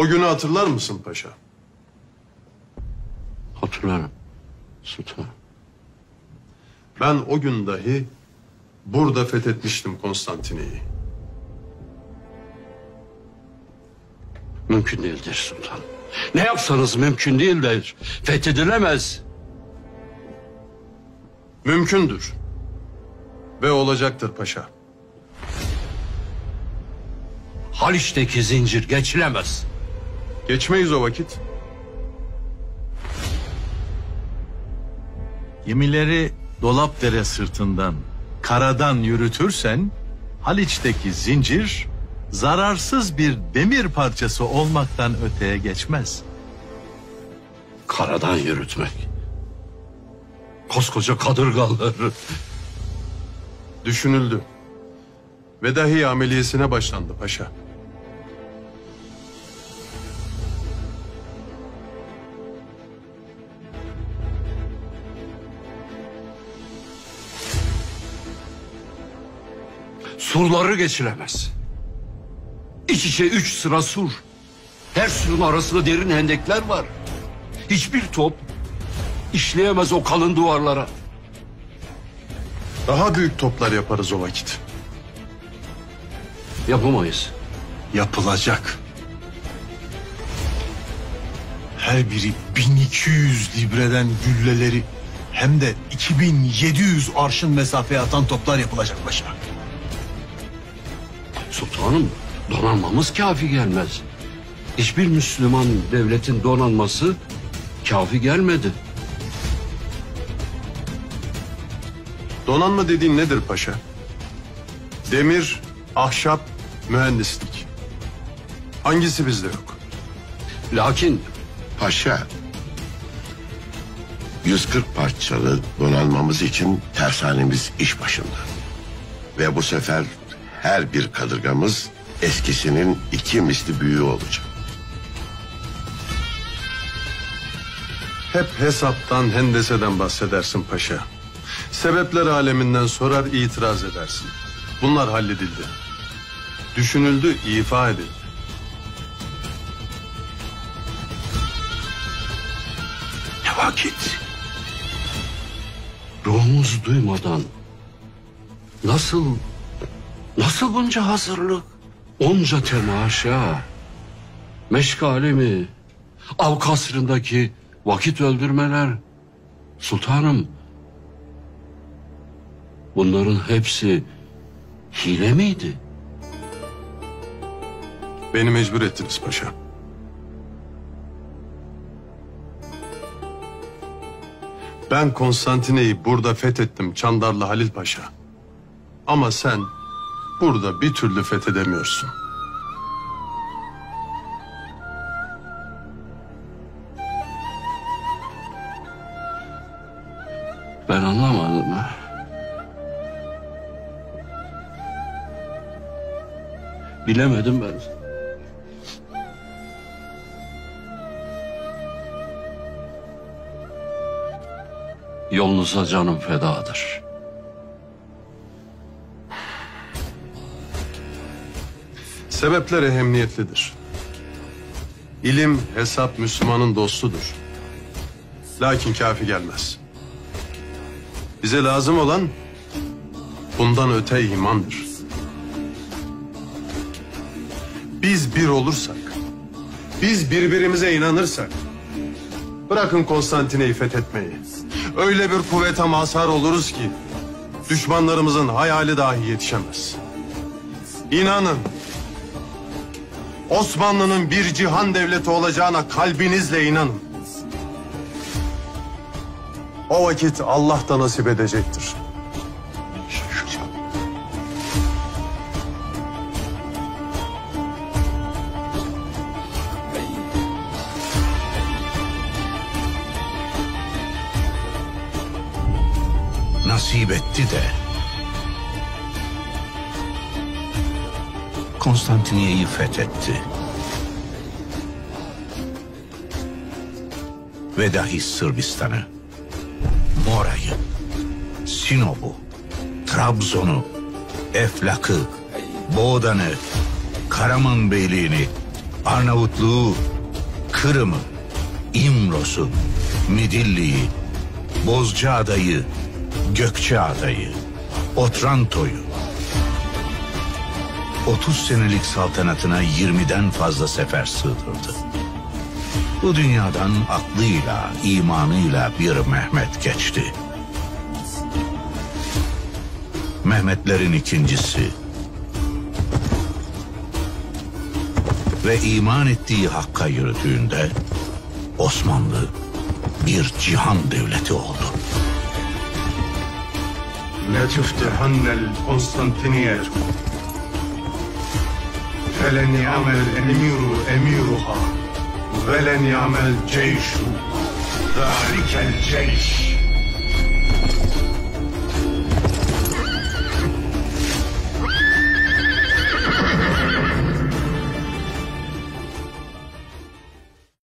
O günü hatırlar mısın paşa? Hatırlarım sultanım. Ben o gün dahi burada fethetmiştim Konstantinye'yi. Mümkün değildir sultanım. Ne yapsanız mümkün değildir. Fethedilemez. Mümkündür. Ve olacaktır paşa. Haliç'teki zincir geçilemez. Geçmeyiz o vakit. Gemileri Dolapdere sırtından, karadan yürütürsen Haliç'teki zincir zararsız bir demir parçası olmaktan öteye geçmez. Karadan yürütmek. Koskoca kadırgaları. Düşünüldü. Ve dahi ameliyesine başlandı paşa. Surları geçilemez. İç içe 3 sıra sur. Her surun arasında derin hendekler var. Hiçbir top işleyemez o kalın duvarlara. Daha büyük toplar yaparız o vakit. Yapamayız. Yapılacak. Her biri 1200 libreden gülleleri hem de 2700 arşın mesafeye atan toplar yapılacak paşa. Sultanım, donanmamız kafi gelmez. Hiçbir Müslüman devletin donanması kafi gelmedi. Donanma dediğin nedir paşa? Demir, ahşap, mühendislik. Hangisi bizde yok? Lakin Paşa, 140 parçalı donanmamız için tersanemiz iş başında. Ve bu sefer her bir kadırgamız eskisinin 2 misli büyüğü olacak. Hep hesaptan, hendeseden bahsedersin paşa. Sebepler aleminden sorar, itiraz edersin. Bunlar halledildi. Düşünüldü, ifa edildi. ne vakit? Ruhumuzu duymadan nasıl bunca hazırlık, onca temaşa, meşgale mi, av kasrındaki vakit öldürmeler, sultanım, bunların hepsi hile miydi? Beni mecbur ettiniz paşa. Ben Konstantine'yi burada fethettim Çandarlı Halil Paşa. Ama sen burada bir türlü fethedemiyorsun. Ben anlamadım ha. Bilemedim ben. Yolunuza canım fedadır. Sebepler ehemmiyetlidir. İlim, hesap Müslümanın dostudur. Lakin kafi gelmez. Bize lazım olan bundan öte imandır. Biz bir olursak, biz birbirimize inanırsak, bırakın Konstantine'yi fethetmeyi. Öyle bir kuvvete mazhar oluruz ki düşmanlarımızın hayali dahi yetişemez. İnanın, Osmanlı'nın bir cihan devleti olacağına kalbinizle inanın. O vakit Allah da nasip edecektir. Nasip etti de Konstantiniyye'yi fethetti. Ve dahi Sırbistan'ı, Mora'yı, Sinop'u, Trabzon'u, Eflak'ı, Boğdan'ı, Karaman Beyliğini, Arnavutluğu, Kırım'ı, İmros'u, Midilli'yi, Bozcaada'yı, Gökçeada'yı, Otranto'yu, 30 senelik saltanatına 20'den fazla sefer sığdırdı. Bu dünyadan aklıyla, imanıyla bir Mehmet geçti. Mehmetlerin ikincisi ve iman ettiği Hakk'a yürüdüğünde Osmanlı bir cihan devleti oldu. لتفتحن القسطنطينية فلن يعمل الأمير أميرها ولن يعمل الجيش ذلك الجيش